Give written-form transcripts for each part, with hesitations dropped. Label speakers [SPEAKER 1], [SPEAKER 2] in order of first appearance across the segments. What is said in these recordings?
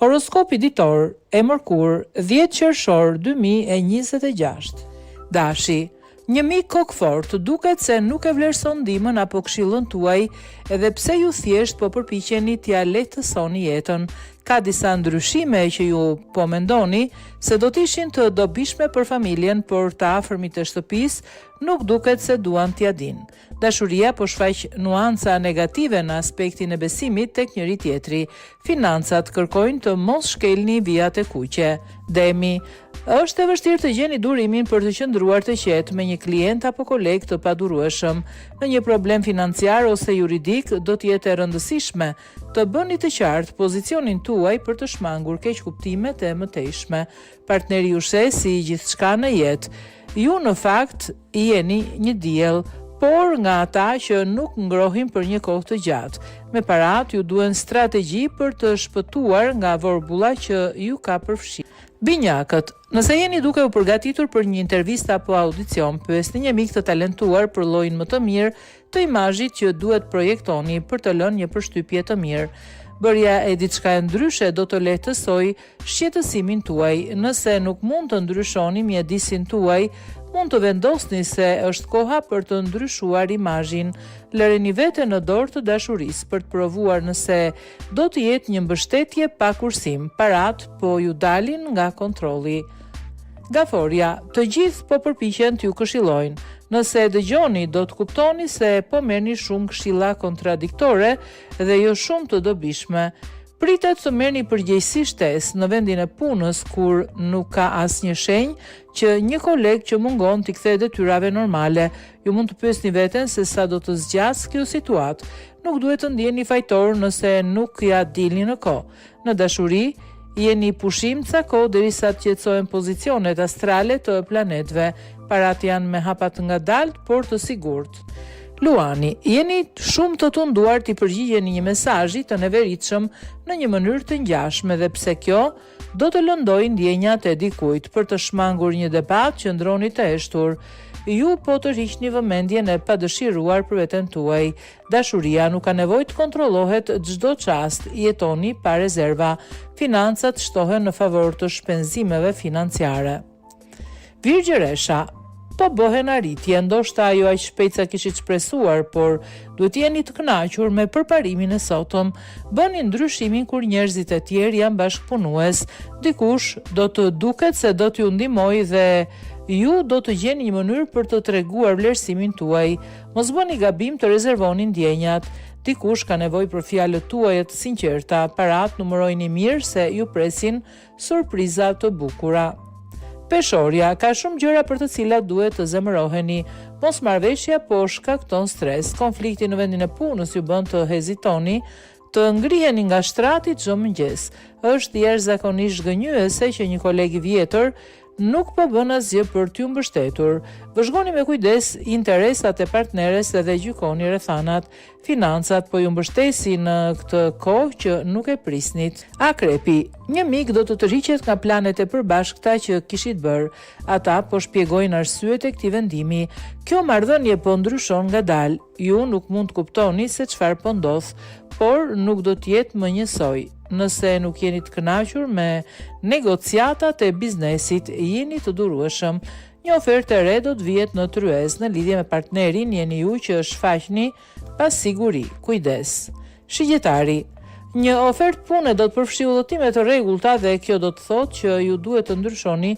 [SPEAKER 1] Horoskopi ditor e Mërkur, 10 qershor 2026. Dashi, një mik kokfort duket se nuk e vlerëson ndihmën apo këshillën tuaj, edhe pse ju thjesht po përpiqeni t'ia lehtësoni jetën. Ka disa ndryshime që ju po mendoni se do t'ishin të dobishme për familjen, por të afërmit të shtëpisë nuk duket se duan t'ia dinë. Dashuria po shfaq nuanca negative në aspektin e besimit tek njëri tjetri. Financat kërkojnë të mos shkelni vijat e kuqe. Demi, është e vështirë të gjeni durimin për të qëndruar të qetë me një klient apo koleg të padurueshëm. Në një problem financiar ose juridik do të jetë e rëndësishme të bëni të qartë pozicionin tuaj për të shmangur keqkuptimet e mëtejshme. Partneri ju sheh si gjithçka në jetë. Ju në fakt jeni një diell, por nga ata që nuk ngrohin për një kohë të gjatë. Me parat ju duhen strategji për të shpëtuar nga vorbulla që ju ka përfshirë. Binjakët, nëse jeni duke u përgatitur për një intervistë apo audicion, pyesni një mik të talentuar për llojin më të mirë të imazhit që duhet projektoni për të lënë një përshtypje të mirë. Bërja e diçka e ndryshe do të lehtësoj shqetësimin tuaj. Nëse nuk mund të ndryshoni mjedisin tuaj, mund të vendosni se është koha për të ndryshuar imazhin. Lëreni veten në dorë të dashurisë për të provuar nëse do të jetë një mbështetje pa kursim. Parat po ju dalin nga kontrolli. Gaforia, të gjithë po përpiqen t'ju këshillojnë. Nëse dëgjoni, do të kuptoni se po merrni shumë këshilla kontradiktore dhe jo shumë të dobishme. Pritet të merrni përgjegjësi shtesë në vendin e punës kur nuk ka asnjë shenjë që një koleg që mungon t'i kthejë detyrave normale. Ju mund të pyesni veten se sa do të zgjas kjo situatë. Nuk duhet të ndjeni fajtor nëse nuk ja dilni në kohë. Në dashuri, jeni pushim ca kohë derisa të qetësohen pozicionet astrale të planetëve. Parat janë me hapa të ngadalt, por të sigurt. Luani, jeni shumë të tunduar t'i përgjigjeni një mesazhi të neveritshëm në një mënyrë të ngjashme dhe pse kjo do të lëndojë ndjenjat e dikujt. Për të shmangur një debat, qëndroni të heshtur. Ju po të rriqni vëmendjen e padëshiruar për veten tuaj. Dashuria nuk ka nevojë të kontrollohet çdo çast, jetoni pa rezerva. Financat shtohen në favor të shpenzimeve financiare. Virgjëresha, po bëhen arritje, ndoshta ajo aq shpejt sa kishit shpresuar, por duhet jeni të kënaqur me përparimin e sotëm. Bëni ndryshimin kur njerëzit e tjerë janë bashkëpunues. Dikush do të duket se do t'ju ndihmojë dhe ju do të gjeni një mënyrë për të treguar vlerësimin tuaj. Mos bëni gabim të rezervoni ndjenjat. Dikush ka nevojë për fjalët tuaja të sinqerta. Parat numërojini mirë se ju presin surpriza të bukura. Peshorja, ka shumë gjëra për të cilat duhet të zemëroheni. Mosmarrveshja po shkakton stres. Konflikti në vendin e punës ju bën të hezitoni, të ngriheni nga shtrati çdo mëngjes. Është jashtëzakonisht zgënjyese që një koleg i vjetër nuk po bën asgjë për t'ju mbështetur. Vëzhgoni me kujdes interesat e partneres dhe gjykoni rrethanat. Financat po ju mbështesin në këtë kohë që nuk e prisnit. Akrepi, një mik do të tërhiqet nga planet e përbashkëta që kishit bërë. Ata po shpjegojnë arsyet e këtij vendimi. Kjo marrëdhënie po ndryshon ngadalë. Ju nuk mund të kuptoni se çfarë po ndodh, por nuk do të jetë më njësoj. Nëse nuk jeni të kënaqur me negociatat e biznesit, jeni të durueshëm. Një ofertë e re do të vihet në tryez. Në lidhje me partnerin jeni ju që shfaqni pas siguri. Kujdes. Shigjetari, një ofertë pune do të përfshijë udhëtime të rregullta dhe kjo do të thotë që ju duhet të ndryshoni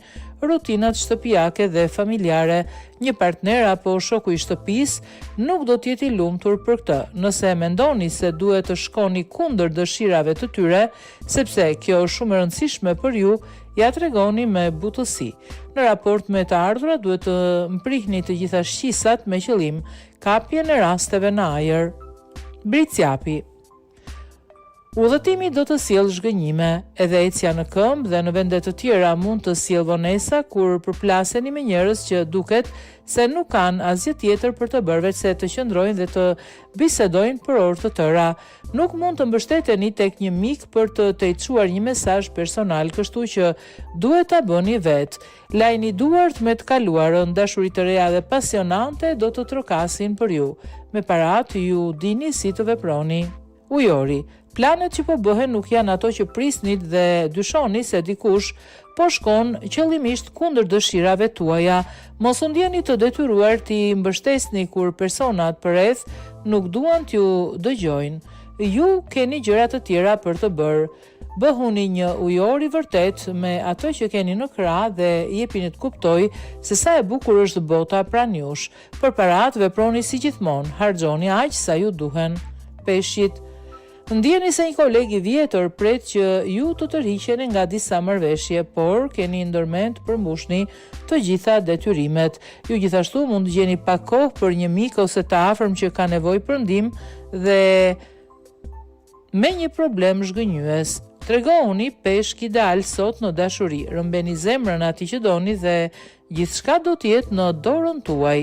[SPEAKER 1] rutinat shtëpiake dhe familjare. Një partner apo shoku i shtëpisë nuk do të jetë i lumtur për këtë. Nëse mendoni se duhet të shkoni kundër dëshirave të tyre, sepse kjo është shumë e rëndësishme për ju, ja tregoni me butësi. Në raport me të ardhurat duhet të mprihni të gjitha shqisat me qëllim kapje në rasteve në ajër. Bricjapi, udhëtimi do të sjellë zhgënjime, edhe ecja në këmbë dhe në vende të tjera mund të sjellë vonesa kur përplaseni me njerëz që duket se nuk kanë asgjë tjetër për të bërë veç se të qëndrojnë dhe të bisedojnë për orë të tëra. Nuk mund të mbështeteni tek një mik për të tejçuar një mesazh personal, kështu që duhet ta bëni vetë. Lajni duart me të kaluarën, dashuri të reja dhe pasionante do të trokasin për ju. Me parat ju dini si të veproni. Ujori, Planet që po bëhen nuk janë ato që prisnit dhe dyshoni se dikush po shkon qëllimisht kundër dëshirave tuaja. Mos u ndjeni të detyruar t'i mbështesni kur personat përreth nuk duan t'ju dëgjojnë. Ju keni gjëra të tjera për të bërë. Bëhuni një ujor i vërtet me ato që keni në krah dhe jepini të kuptoj se sa e bukur është bota pranë jush. Përpara veproni si gjithmonë, harxhoni aq sa ju duhen. Peshqit, ndjeni se një koleg i vjetër pret që ju të tërhiqeni nga disa marrëveshje, por keni ndërmend të përmbushni të gjitha detyrimet. Ju gjithashtu mund të gjeni pak kohë për një mik ose të afërm që ka nevojë për ndihmë dhe me një problem zhgënjyes. Tregoni peshk ideal sot në dashuri, rëmbeni zemrën atij që doni dhe gjithçka do të jetë në dorën tuaj.